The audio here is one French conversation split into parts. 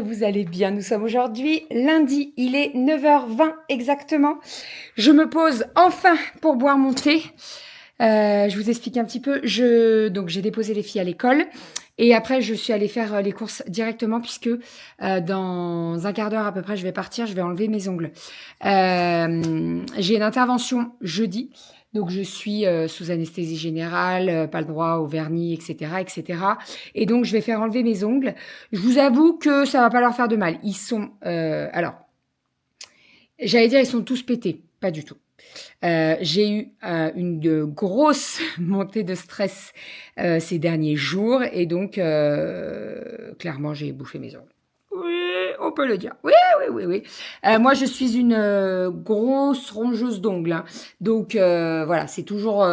vous allez bien. Nous sommes aujourd'hui lundi, il est 9h20 exactement. Je me pose enfin pour boire mon thé. Je vous explique un petit peu. Donc j'ai déposé les filles à l'école et après je suis allée faire les courses directement puisque dans un quart d'heure à peu près je vais partir, je vais enlever mes ongles. J'ai une intervention jeudi. Donc, je suis sous anesthésie générale, pas le droit au vernis, etc., etc. Et donc, je vais faire enlever mes ongles. Je vous avoue que ça va pas leur faire de mal. Ils sont... alors, j'allais dire, ils sont tous pétés. Pas du tout. J'ai eu une grosse montée de stress ces derniers jours. Et donc, clairement, j'ai bouffé mes ongles. Oui, on peut le dire. Oui, oui, oui, oui. Moi, je suis une grosse rongeuse d'ongles. Hein. Donc, voilà, c'est toujours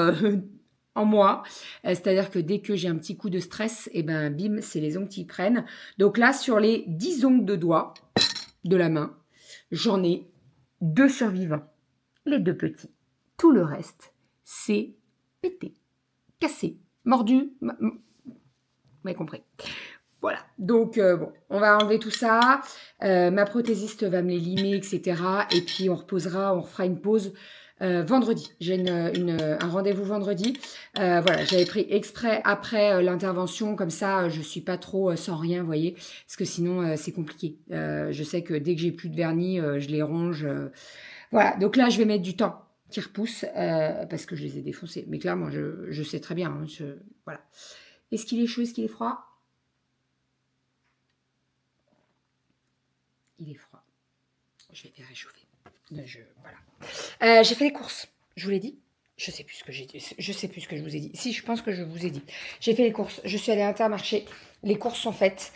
en moi. C'est-à-dire que dès que j'ai un petit coup de stress, et ben, bim, c'est les ongles qui prennent. Donc là, sur les 10 ongles de doigts de la main, j'en ai 2 survivants. Les 2 petits. Tout le reste, c'est pété, cassé, mordu. Vous m'avez compris. Voilà, donc bon, on va enlever tout ça. Ma prothésiste va me les limer, etc. Et puis on fera une pause vendredi. J'ai un rendez-vous vendredi. Voilà, j'avais pris exprès après l'intervention, comme ça je suis pas trop sans rien, vous voyez, parce que sinon c'est compliqué. Je sais que dès que j'ai plus de vernis, je les ronge. Voilà, donc là je vais mettre du temps qui repousse parce que je les ai défoncés. Mais clairement, je sais très bien. Hein, voilà. Est-ce qu'il est chaud, est-ce qu'il est froid? Il est froid. Je vais faire réchauffer. Voilà. J'ai fait les courses. Je vous l'ai dit. Je sais plus ce que j'ai dit. Je sais plus ce que je vous ai dit. Si, je pense que je vous ai dit. J'ai fait les courses. Je suis allée à Intermarché. Les courses sont faites.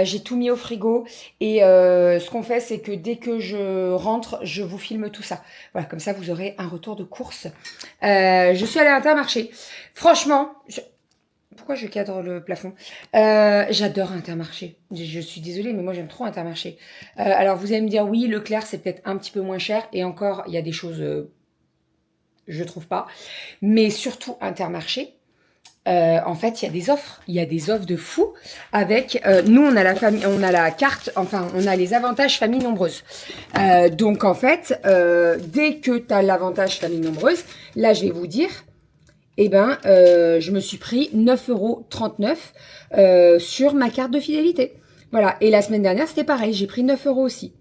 J'ai tout mis au frigo. Et ce qu'on fait, c'est que dès que je rentre, je vous filme tout ça. Voilà, comme ça, vous aurez un retour de course. Je suis allée à Intermarché. Franchement, pourquoi je cadre le plafond? J'adore Intermarché. Je suis désolée, mais moi j'aime trop Intermarché. Alors vous allez me dire, oui, Leclerc c'est peut-être un petit peu moins cher. Et encore, il y a des choses, je trouve pas. Mais surtout Intermarché, en fait, il y a des offres. Il y a des offres de fou. Avec, nous, on a la famille, on a la carte, enfin, on a les avantages famille nombreuse. Donc en fait, dès que tu as l'avantage famille nombreuse, là je vais vous dire... Eh ben, je me suis pris 9,39 € sur ma carte de fidélité. Voilà. Et la semaine dernière, c'était pareil. J'ai pris 9 € aussi.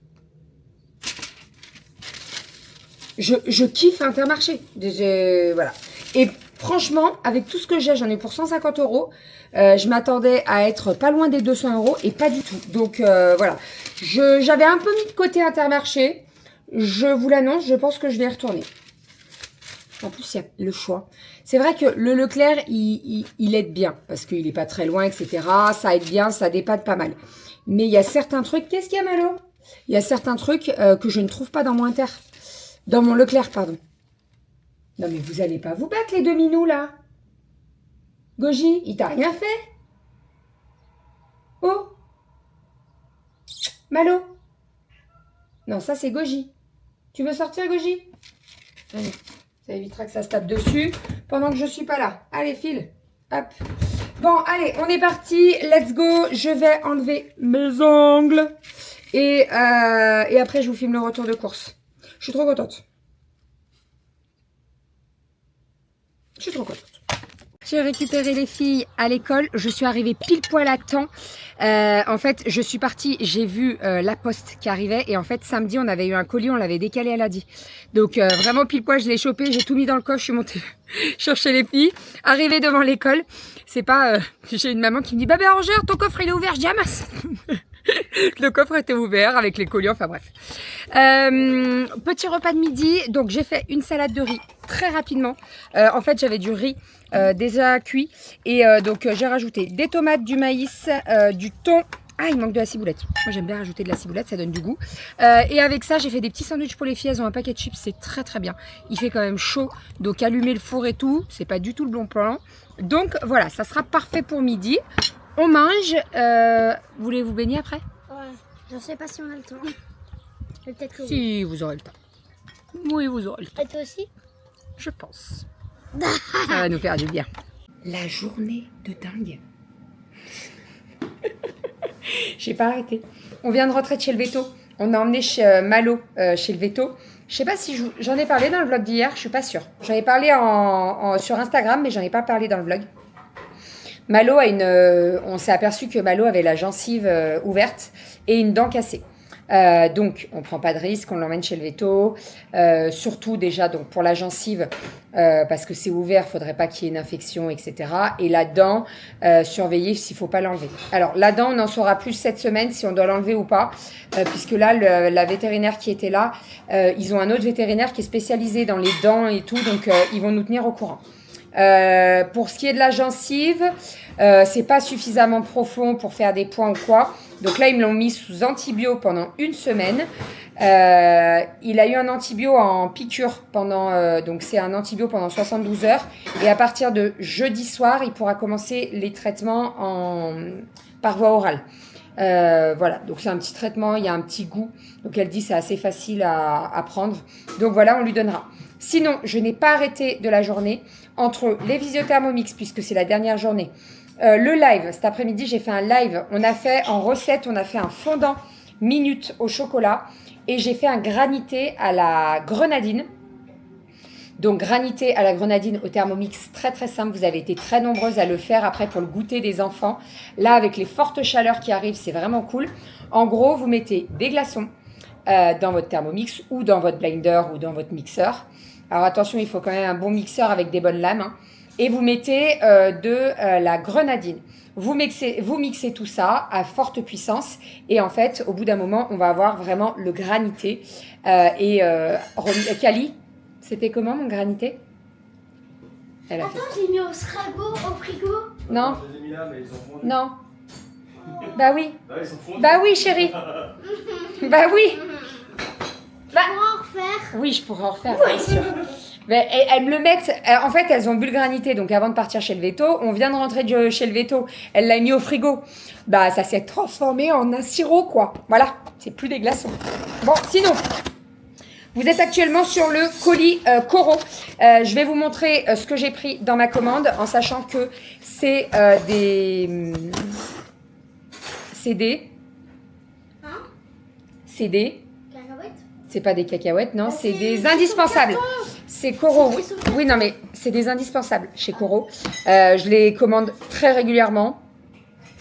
Je kiffe Intermarché. Voilà. Et franchement, avec tout ce que j'ai, j'en ai pour 150 €. Je m'attendais à être pas loin des 200 € et pas du tout. Donc, voilà. J'avais un peu mis de côté Intermarché. Je vous l'annonce, je pense que je vais y retourner. En plus, il y a le choix. C'est vrai que le Leclerc, il aide bien parce qu'il n'est pas très loin, etc. Ça aide bien, ça dépanne pas mal. Mais il y a certains trucs... Qu'est-ce qu'il y a, Malo? Il y a certains trucs que je ne trouve pas dans mon Dans mon Leclerc, pardon. Non, mais vous allez pas vous battre, les deux minous, là? Goji, il t'a rien fait? Oh? Malo? Non, ça, c'est Goji. Tu veux sortir, Goji? Allez. Ça évitera que ça se tape dessus pendant que je suis pas là. Allez, file. Hop. Bon, allez, on est parti. Let's go. Je vais enlever mes ongles. Et après, je vous filme le retour de course. Je suis trop contente. Je suis trop contente. J'ai récupéré les filles à l'école. Je suis arrivée pile poil à temps. En fait, je suis partie, j'ai vu la poste qui arrivait. Et en fait, samedi, on avait eu un colis, on l'avait décalé à lundi. Donc, vraiment pile poil, je l'ai chopé. J'ai tout mis dans le coffre. Je suis montée chercher les filles. Arrivée devant l'école. C'est pas... j'ai une maman qui me dit, bah Bérangère, ton coffre, il est ouvert. Je dis, ah mince. Le coffre était ouvert avec les colis, enfin bref. Petit repas de midi, donc j'ai fait une salade de riz très rapidement. En fait, j'avais du riz déjà cuit et donc j'ai rajouté des tomates, du maïs, du thon. Ah, il manque de la ciboulette. Moi, j'aime bien rajouter de la ciboulette, ça donne du goût. Et avec ça, j'ai fait des petits sandwichs pour les filles. Elles ont un paquet de chips, c'est très très bien. Il fait quand même chaud, donc allumer le four et tout, c'est pas du tout le bon plan. Donc voilà, ça sera parfait pour midi. On mange. Voulez-vous baigner après? Ouais, je sais pas si on a le temps. Peut-être que si, oui. Vous aurez le temps. Oui, vous aurez le temps. Et toi aussi? Je pense. Ça va nous faire du bien. La journée de dingue. J'ai pas arrêté. on vient de rentrer de chez le veto. On a emmené Malo chez le veto. Je sais pas si j'en ai parlé dans le vlog d'hier, je suis pas sûre. J'en ai parlé sur Instagram, mais j'en ai pas parlé dans le vlog. Malo on s'est aperçu que Malo avait la gencive ouverte et une dent cassée. Donc, on ne prend pas de risque, on l'emmène chez le veto. Surtout déjà donc pour la gencive, parce que c'est ouvert, il ne faudrait pas qu'il y ait une infection, etc. Et la dent, surveiller s'il ne faut pas l'enlever. Alors, la dent, on en saura plus cette semaine si on doit l'enlever ou pas, puisque là, la vétérinaire qui était là, ils ont un autre vétérinaire qui est spécialisé dans les dents et tout, donc ils vont nous tenir au courant. Pour ce qui est de la gencive, c'est pas suffisamment profond pour faire des points ou quoi. Donc là, ils me l'ont mis sous antibio pendant 1 semaine. Il a eu un antibio en piqûre donc c'est un antibio pendant 72 heures. Et à partir de jeudi soir, il pourra commencer les traitements par voie orale. Voilà, donc c'est un petit traitement, il y a un petit goût. Donc elle dit c'est assez facile à prendre. Donc voilà, on lui donnera. Sinon, je n'ai pas arrêté de la journée entre les visiothermomix, puisque c'est la dernière journée. Le live, cet après-midi, j'ai fait un live. On a fait en recette, on a fait un fondant minute au chocolat et j'ai fait un granité à la grenadine. Donc, granité à la grenadine au Thermomix, très très simple. Vous avez été très nombreuses à le faire après pour le goûter des enfants. Là, avec les fortes chaleurs qui arrivent, c'est vraiment cool. En gros, vous mettez des glaçons dans votre Thermomix ou dans votre blender ou dans votre mixeur. Alors attention, il faut quand même un bon mixeur avec des bonnes lames. Hein. Et vous mettez la grenadine. Vous mixez tout ça à forte puissance. Et en fait, au bout d'un moment, on va avoir vraiment le granité. Kali, c'était comment mon granité? Attends, j'ai mis au frigo. Non. Je les ai mis là, mais ils ont fondu. Non. Bah oui. Bah, ils sont fondus. Bah oui, chérie. Bah oui. Bah, on va en refaire. Oui, je pourrais en refaire, bien sûr. Mais elles me le mettent. En fait, elles ont bu le granité. Donc, avant de partir chez le veto, on vient de rentrer chez le veto. Elle l'a mis au frigo. Bah, ça s'est transformé en un sirop, quoi. Voilà. C'est plus des glaçons. Bon, sinon, vous êtes actuellement sur le colis Coro. Je vais vous montrer ce que j'ai pris dans ma commande, en sachant que c'est des CD. Hein? CD. Cacahuètes? C'est pas des cacahuètes, non, c'est des des indispensables. C'est Coro, oui. Oui, non, mais c'est des indispensables chez Coro. Je les commande très régulièrement.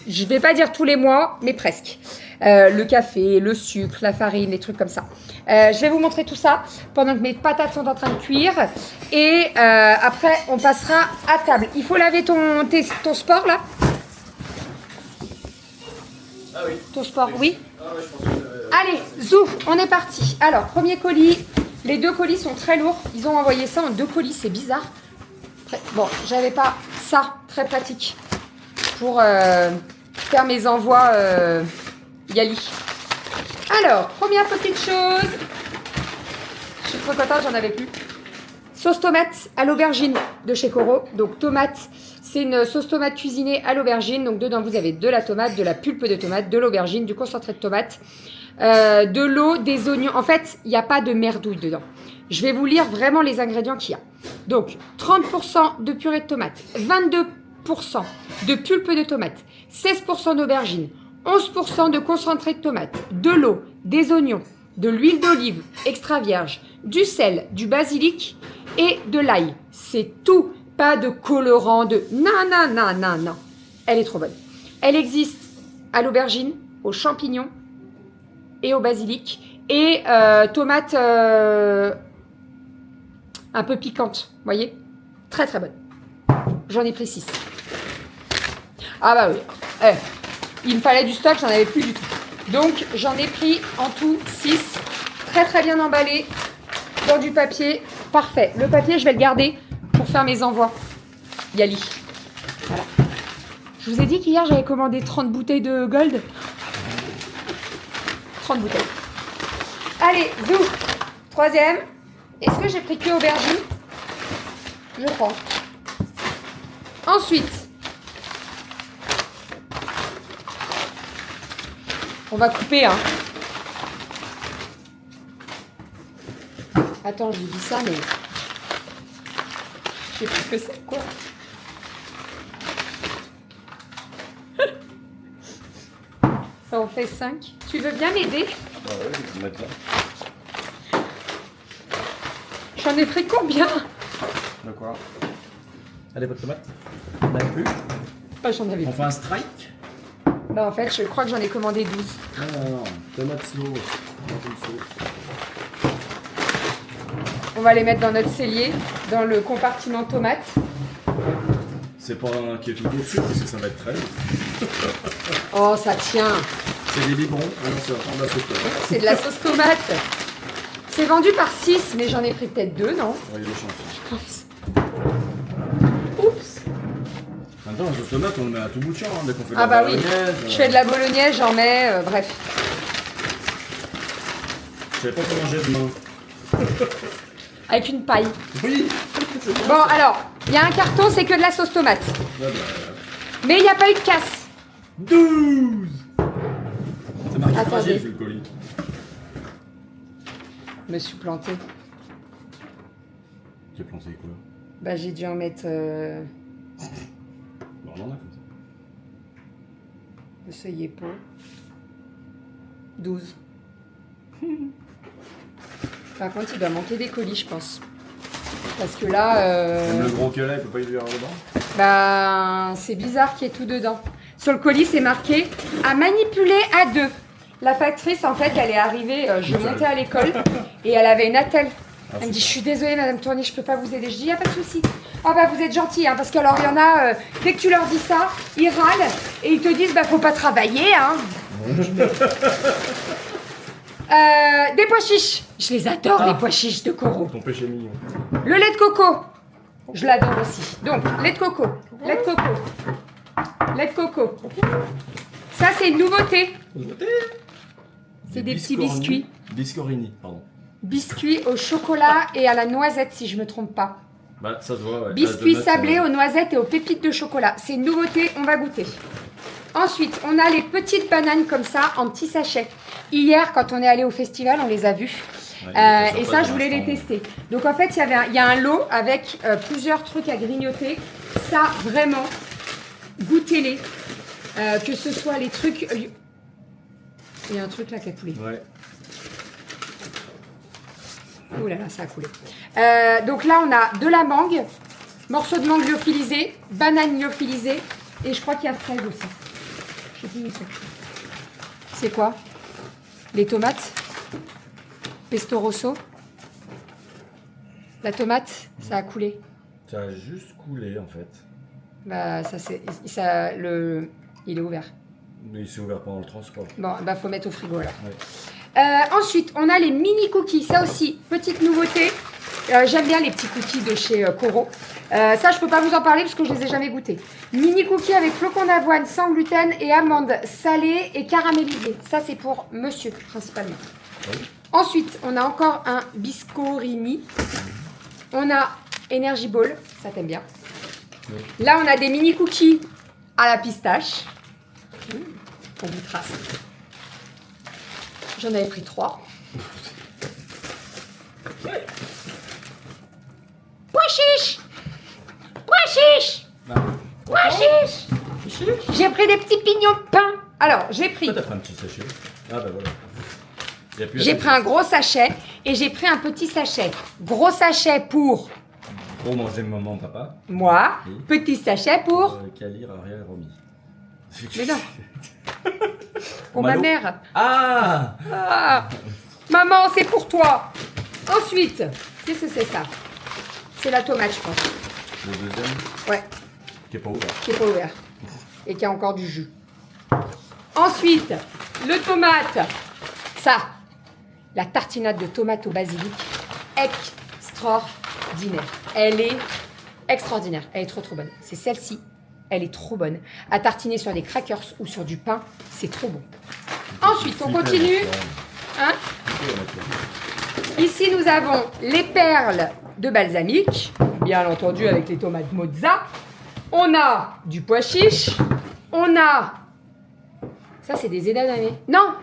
Je vais pas dire tous les mois, mais presque. Le café, le sucre, la farine, les trucs comme ça. Je vais vous montrer tout ça pendant que mes patates sont en train de cuire. Et après, on passera à table. Il faut laver ton sport, là? Ah oui. Ton sport, oui. Ah ouais, je pense que... Allez, zou, on est parti. Alors, premier colis. Les 2 colis sont très lourds. Ils ont envoyé ça en 2 colis, c'est bizarre. Bon, j'avais pas ça, très pratique, pour faire mes envois Yali. Alors, première petite chose. Je suis trop contente, j'en avais plus. Sauce tomate à l'aubergine de chez Coro. Donc, tomate, c'est une sauce tomate cuisinée à l'aubergine. Donc, dedans, vous avez de la tomate, de la pulpe de tomate, de l'aubergine, du concentré de tomate. De l'eau, des oignons. En fait, il n'y a pas de merdouille dedans. Je vais vous lire vraiment les ingrédients qu'il y a. Donc, 30% de purée de tomate, 22% de pulpe de tomate, 16% d'aubergine, 11% de concentré de tomate, de l'eau, des oignons, de l'huile d'olive extra vierge, du sel, du basilic et de l'ail. C'est tout. Pas de colorant, non. Elle est trop bonne. Elle existe à l'aubergine, aux champignons et au basilic. Et tomate un peu piquante, vous voyez? Très très bonne. J'en ai pris 6. Ah bah oui. Il me fallait du stock, j'en avais plus du tout. Donc j'en ai pris en tout 6. Très très bien emballé dans du papier. Parfait. Le papier, je vais le garder pour faire mes envois. Yali. Voilà. Je vous ai dit qu'hier, j'avais commandé 30 bouteilles de Gold. 30 bouteilles. Allez, zou. Troisième. Est-ce que j'ai pris que aubergine? Je crois. Ensuite, on va couper, hein. Attends, je vous dis ça, mais je sais plus ce que c'est, quoi. Ça en fais 5. Tu veux bien m'aider? Ah ouais, je vais mettre là. J'en ai pris combien? D'accord. Allez, votre tomate. On n'a plus. Bah, j'en avais On plus. fait un strike. Bah, en fait, je crois que j'en ai commandé 12. Non. Tomate sauce. Tomate sauce. On va les mettre dans notre cellier, dans le compartiment tomate. C'est pas inquiétant dessus parce que ça va être très long. Oh, ça tient. C'est des biberons. Alors, ça va prendre la sauce tomate. C'est de la sauce tomate. C'est vendu par 6, mais j'en ai pris peut-être 2, non? Ouais, il y a des chances. Je pense. Oups. En même temps, la sauce tomate, on le met à tout bout de champ. Dès qu'on fait de Ah la bah oui. bolognaise, Je fais de la bolognaise, j'en mets, bref. Je savais pas comment manger demain. Avec une paille. Oui. C'est bien. Bon, alors, il y a un carton, c'est que de la sauce tomate. Ouais, bah, Mais il n'y a pas eu de casse. 12. C'est marqué Attendez. fragile sur le colis. Je me suis plantée. Tu as planté quoi? Bah, j'ai dû en mettre Bon, on en a comme ça. le seuil pot. 12. Par contre, il doit manquer des colis, je pense. Parce que là, Même le gros que là, il peut pas y lui avoir dedans. bah, c'est bizarre qu'il y ait tout dedans. Sur le colis, c'est marqué « à manipuler à 2 ». La factrice, en fait, elle est arrivée, je montais à l'école, et elle avait une attelle. Elle me dit « je suis désolée, Madame Tournier, je peux pas vous aider ». Je dis « il n'y a pas de souci ». « Ah bah vous êtes gentille, hein, parce qu'alors il y en a, dès que tu leur dis ça, ils râlent, et ils te disent « bah faut pas travailler, hein ». Des pois chiches. Je les adore, les pois chiches de Coro. Ton péché mignon. Le lait de coco. Je l'adore aussi. Donc, lait de coco. Lait de coco. Lait de coco. Ça, c'est une nouveauté. C'est des petits biscuits. Biscorini, pardon. Biscuits au chocolat et à la noisette, si je me trompe pas. Bah, ça se voit, ouais. Biscuits Donut, sablés aux noisettes et aux pépites de chocolat. C'est une nouveauté, on va goûter. Ensuite, on a les petites bananes comme ça, en petits sachets. Hier, quand on est allé au festival, on les a vus. Ouais, il était Et sympa ça, pour je voulais les l'instant. tester. Donc, en fait, il y a un lot avec plusieurs trucs à grignoter. Ça, vraiment, goûtez-les. Que ce soit les trucs... Il y a un truc là qui a coulé. Ouais. Ouh là là, ça a coulé. Donc là, on a de la mangue, morceau de mangue lyophilisé, banane lyophilisée, et je crois qu'il y a fraise aussi. Je sais plus où c'est. C'est quoi? Les tomates? Pesto rosso? La tomate, ça a coulé. Ça a juste coulé, en fait. Bah, il est ouvert. Mais il s'est ouvert pendant le transport. Bon, bah, faut mettre au frigo là. Ouais. Ensuite, on a les mini cookies. Ça aussi, petite nouveauté. J'aime bien les petits cookies de chez Coro. Ça, je peux pas vous en parler parce que je les ai jamais goûtés. Mini cookies avec flocons d'avoine sans gluten et amandes salées et caramélisées. Ça, c'est pour monsieur, principalement. Oui. Ensuite, on a encore un biscorini. On a Energy Ball. Ça, t'aime bien. Oui. Là, on a des mini cookies à la pistache. On vous trace. J'en avais pris 3. Pois chiche! Pois chiche! Bah, Pois chiche! J'ai pris des petits pignons de pain. Alors, j'ai pris pourquoi t'as pris un petit sachet? Ah bah voilà. Il y a plus J'ai assez pris un gros sachet et j'ai pris un petit sachet. Gros sachet pour Pour manger maman, papa. moi, Oui. petit sachet pour... Kalir, Ariel, Romy. Mais non. Pour ma Malo. mère. Ah! Ah, maman, c'est pour toi. Ensuite, qu'est-ce que c'est ça? C'est la tomate, je pense. Le deuxième, Ouais, qui est pas ouvert. qui est pas ouvert. Et qui a encore du jus. Ensuite, le tomate. Ça, la tartinade de tomate au basilic. Extraordinaire. Elle est extraordinaire. Elle est trop trop bonne. C'est celle-ci. Elle est trop bonne. À tartiner sur des crackers ou sur du pain, c'est trop bon. Ensuite, on continue. Hein? Ici, nous avons les perles de balsamique, bien entendu avec les tomates mozza. On a du pois chiche. On a... Ça, c'est des edamame. Non,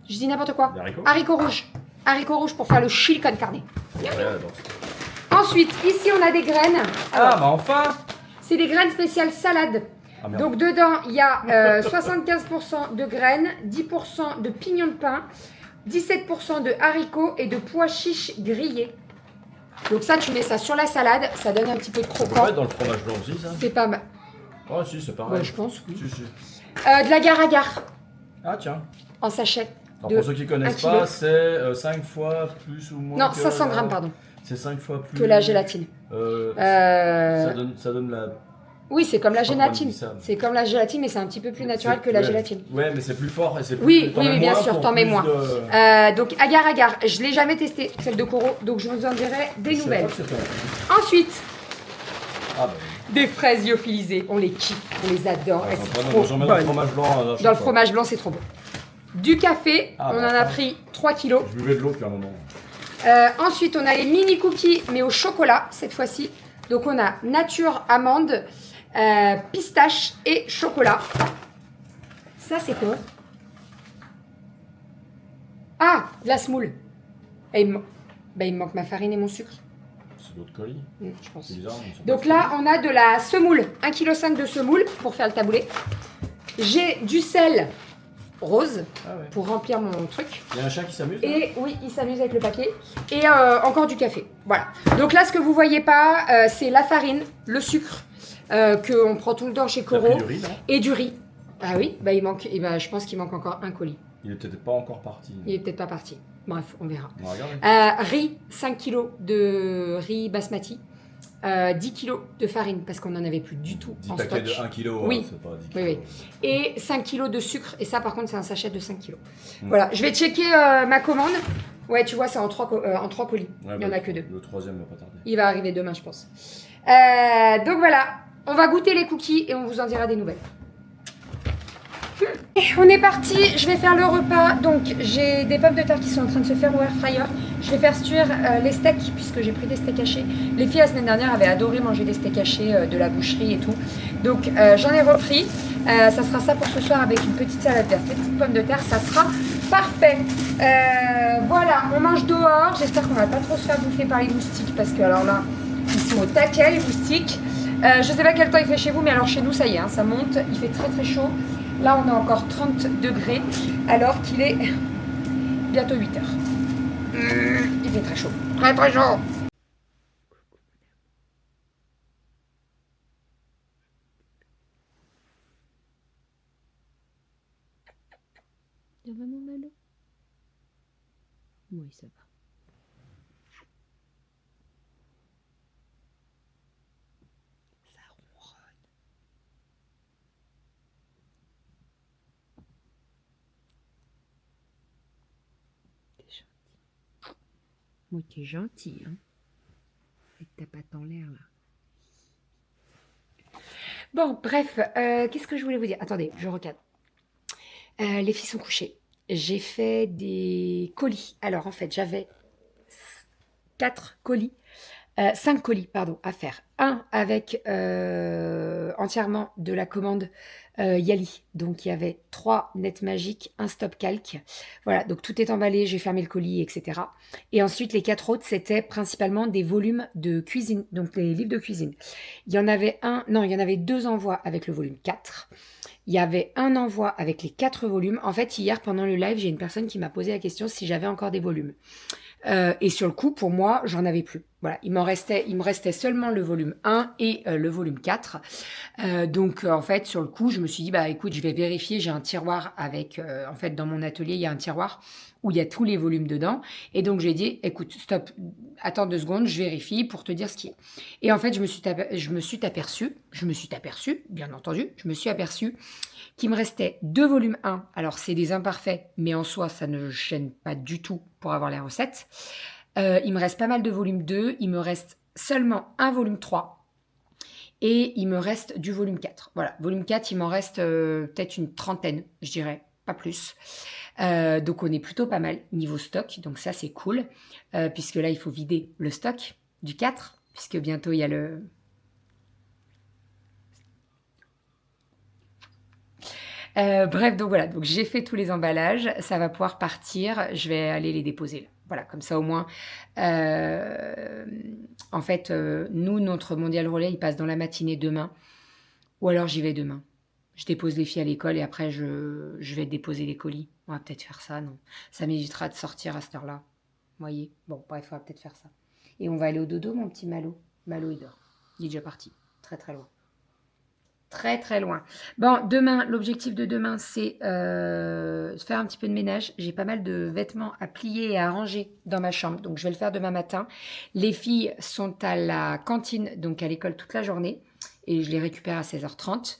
je dis n'importe quoi. Des haricots Haricots rouges. Haricots rouges pour faire le chili con carne. Ouais, alors. Ensuite, ici, on a des graines. Ah, bah enfin! C'est des graines spéciales salade. Ah, merde. Donc dedans, il y a 75% de graines, 10% de pignons de pain, 17% de haricots et de pois chiches grillés. Donc ça, tu mets ça sur la salade, ça donne un petit peu de Ça peut pas croquant. être dans le fromage blanc aussi, ça? C'est pas mal. Oh, si, c'est pareil. Ouais, je pense, oui. Si, si. De l'agar-agar Ah, tiens. en sachet. Alors, De pour ceux qui connaissent 1 pas, kilo. c'est 5 fois plus ou moins. Non, que 500 grammes, pardon, C'est 5 fois plus. que la gélatine. Ça donne la. Oui, c'est comme la Je sais pas comment on gélatine. dit ça. C'est comme la gélatine, mais c'est un petit peu plus naturel que la ouais. gélatine. Ouais, mais c'est plus fort et c'est plus. Oui, t'en oui, mets oui, bien moins sûr, pour t'en mets plus moins. de- Donc, agar-agar, je ne l'ai jamais testé, celle de Coro, donc je vous en dirai des Je sais nouvelles. pas que c'était- Ensuite, Ah, bah. des fraises lyophilisées, on les kiffe, on les adore, elles sont trop J'en mets dans le bonnes. fromage blanc. à chaque Dans le fois. fromage blanc, c'est trop bon. Du café, Ah, on bah, en a enfin. pris 3 kilos. Je buvais de l'eau depuis un moment. Ensuite, on a les mini cookies, mais au chocolat, cette fois-ci. Donc, on a nature, amande, pistache et chocolat. Ça, c'est quoi? Ah, de la semoule. Et il me manque ma farine et mon sucre. C'est d'autres colis. Je pense. C'est bizarre. mais ils sont Donc pas là, on a de la semoule, 1,5 kg de semoule pour faire le taboulé. J'ai du sel rose Ah ouais. pour remplir mon truc. Il y a un chat qui s'amuse. là Et oui, il s'amuse avec le paquet. Et encore du café. Voilà. Donc là, ce que vous voyez pas, c'est la farine, le sucre qu'on prend tout le temps chez T'as Coro pris du riz, non? et du riz. Ah oui, bah il manque. Et bah, je pense qu'il manque encore un colis. Il est peut-être pas encore parti. Il est peut-être pas parti. Bref, on verra. On va regarder. Riz, 5 kg de riz basmati. 10 kg de farine parce qu'on n'en avait plus du tout 10 en paquets stock. de 1 kg, Oui. c'est pas 10 Oui, kilos. oui. Et 5 kg de sucre. Et ça, par contre, c'est un sachet de 5 kg. Voilà, je vais checker ma commande. Ouais, tu vois, c'est en 3 colis. Ouais, Il n'y en a que 2. Le troisième va pas tarder. Il va arriver demain, je pense. Donc voilà, on va goûter les cookies et on vous en dira des nouvelles. Et on est parti, je vais faire le repas. Donc j'ai des pommes de terre qui sont en train de se faire au air fryer. Je vais faire cuire les steaks puisque j'ai pris des steaks hachés. Les filles la semaine dernière avaient adoré manger des steaks hachés de la boucherie et tout. Donc j'en ai repris. Ça sera ça pour ce soir avec une petite salade verte, des petites pommes de terre, ça sera parfait. Voilà, on mange dehors. J'espère qu'on va pas trop se faire bouffer par les moustiques parce que alors là, ils sont au taquet les moustiques. Je sais pas quel temps il fait chez vous, mais alors chez nous ça y est, hein, ça monte, il fait très très chaud. Là on a encore 30 degrés alors qu'il est bientôt 8 heures. Il fait très chaud, très très chaud. Il y a vraiment mal. Oui, ça va. Ça ronronne. T'es gentil. Moi, t'es gentil, hein. Et t'as pas tant l'air, là. Bon, bref, qu'est-ce que je voulais vous dire? Attendez, je recadre. Les filles sont couchées. J'ai fait des colis. Alors, en fait, j'avais 4 colis. 5 colis, pardon, à faire. Un avec entièrement de la commande Yali. Donc, il y avait 3 nets magiques, un stop calque. Voilà, donc tout est emballé, j'ai fermé le colis, etc. Et ensuite, les 4 autres, c'était principalement des volumes de cuisine, donc les livres de cuisine. Il y en avait il y en avait 2 envois avec le volume 4. Il y avait un envoi avec les 4 volumes. En fait, hier, pendant le live, j'ai une personne qui m'a posé la question si j'avais encore des volumes. Et sur le coup, pour moi, j'en avais plus. Voilà, il me restait seulement le volume 1 et le volume 4. Donc, en fait, sur le coup, je me suis dit, bah écoute, je vais vérifier. J'ai un tiroir avec, en fait, dans mon atelier, il y a un tiroir où il y a tous les volumes dedans. Et donc, j'ai dit, écoute, stop, attends 2 secondes, je vérifie pour te dire ce qu'il y a. Et en fait, je me suis aperçu, bien entendu, qu'il me restait 2 volumes 1. Alors, c'est des imparfaits, mais en soi, ça ne gêne pas du tout pour avoir les recettes. Il me reste pas mal de volume 2. Il me reste seulement un volume 3. Et il me reste du volume 4. Voilà, volume 4, il m'en reste peut-être une trentaine, je dirais, pas plus. Donc, on est plutôt pas mal niveau stock. Donc, ça, c'est cool. Puisque là, il faut vider le stock du 4. Puisque bientôt, il y a le... bref, donc voilà, donc j'ai fait tous les emballages, ça va pouvoir partir, je vais aller les déposer là. Voilà, comme ça au moins, en fait, nous, notre mondial relais, il passe dans la matinée demain, ou alors j'y vais demain. Je dépose les filles à l'école et après, je vais déposer les colis. On va peut-être faire ça, non? Ça m'évitera de sortir à cette heure-là. Vous voyez? Bon, bref, on va peut-être faire ça. Et on va aller au dodo, mon petit Malo. Malo, il dort. Il est déjà parti. Très, très loin. Très, très loin. Bon, demain, l'objectif de demain, c'est faire un petit peu de ménage. J'ai pas mal de vêtements à plier et à ranger dans ma chambre. Donc, je vais le faire demain matin. Les filles sont à la cantine, donc à l'école toute la journée. Et je les récupère à 16h30.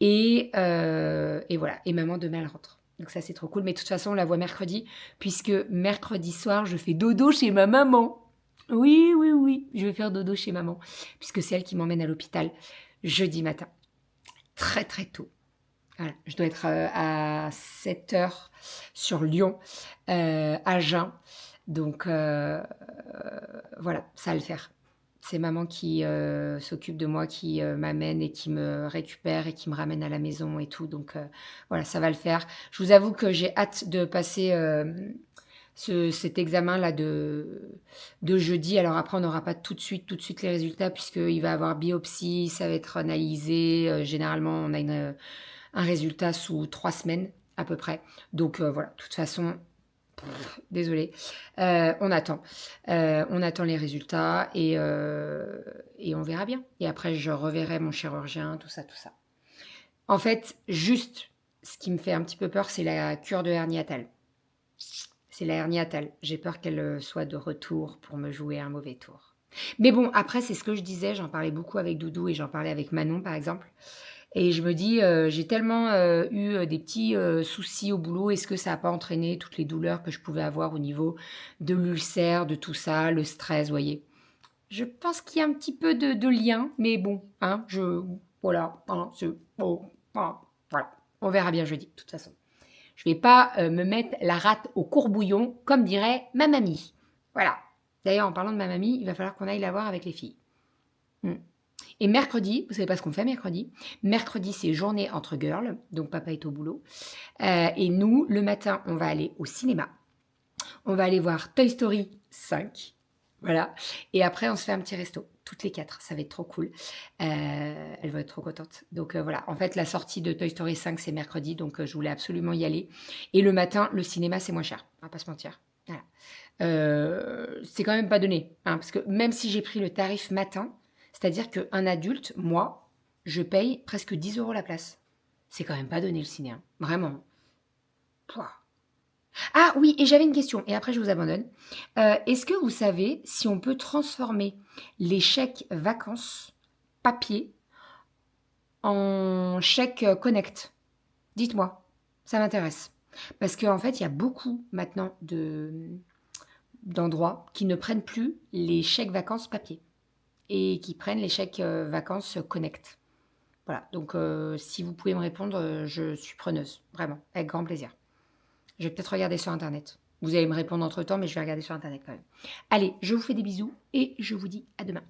Et voilà. Et maman, demain, elle rentre. Donc ça, c'est trop cool. Mais de toute façon, on la voit mercredi, puisque mercredi soir, je fais dodo chez ma maman. Oui, oui, oui. Je vais faire dodo chez maman, puisque c'est elle qui m'emmène à l'hôpital jeudi matin. Très, très tôt. Voilà. Je dois être à 7h sur Lyon, à Jeun. Donc, voilà, ça va le faire. C'est maman qui s'occupe de moi, qui m'amène et qui me récupère et qui me ramène à la maison et tout. Donc, voilà, ça va le faire. Je vous avoue que j'ai hâte de passer cet examen-là de jeudi. Alors après, on n'aura pas tout de suite les résultats puisqu'il va y avoir biopsie, ça va être analysé. Généralement, on a un résultat sous 3 semaines à peu près. Donc, voilà, de toute façon... Désolée, on attend les résultats et on verra bien. Et après, je reverrai mon chirurgien, tout ça. En fait, juste, ce qui me fait un petit peu peur, c'est la cure de hernie hiatale. C'est la hernie hiatale. J'ai peur qu'elle soit de retour pour me jouer un mauvais tour. Mais bon, après, c'est ce que je disais, j'en parlais beaucoup avec Doudou et j'en parlais avec Manon, par exemple. Et je me dis, j'ai tellement eu des petits soucis au boulot, est-ce que ça n'a pas entraîné toutes les douleurs que je pouvais avoir au niveau de l'ulcère, de tout ça, le stress, vous voyez? Je pense qu'il y a un petit peu de lien, mais bon, hein, voilà, hein, voilà, on verra bien jeudi, de toute façon. Je ne vais pas me mettre la rate au courbouillon, comme dirait ma mamie. Voilà. D'ailleurs, en parlant de ma mamie, il va falloir qu'on aille la voir avec les filles. Et mercredi, vous savez pas ce qu'on fait mercredi? Mercredi, c'est journée entre girls, donc papa est au boulot. Et nous, le matin, on va aller au cinéma. On va aller voir Toy Story 5. Voilà. Et après, on se fait un petit resto, toutes les 4. Ça va être trop cool. Elle va être trop contente. Donc voilà. En fait, la sortie de Toy Story 5, c'est mercredi, donc je voulais absolument y aller. Et le matin, le cinéma, c'est moins cher. On va pas se mentir. Voilà. C'est quand même pas donné. Hein, parce que même si j'ai pris le tarif matin, c'est-à-dire qu'un adulte, moi, je paye presque 10 € la place. C'est quand même pas donné le ciné. Hein. Vraiment. Pouah. Ah oui, et j'avais une question, et après je vous abandonne. Est-ce que vous savez si on peut transformer les chèques vacances papier en chèques connect? Dites-moi, ça m'intéresse. Parce qu'en fait, il y a beaucoup maintenant d'endroits qui ne prennent plus les chèques vacances papier et qui prennent les chèques vacances connect. Voilà, donc si vous pouvez me répondre, je suis preneuse, vraiment, avec grand plaisir. Je vais peut-être regarder sur Internet. Vous allez me répondre entre-temps, mais je vais regarder sur Internet quand même. Allez, je vous fais des bisous et je vous dis à demain.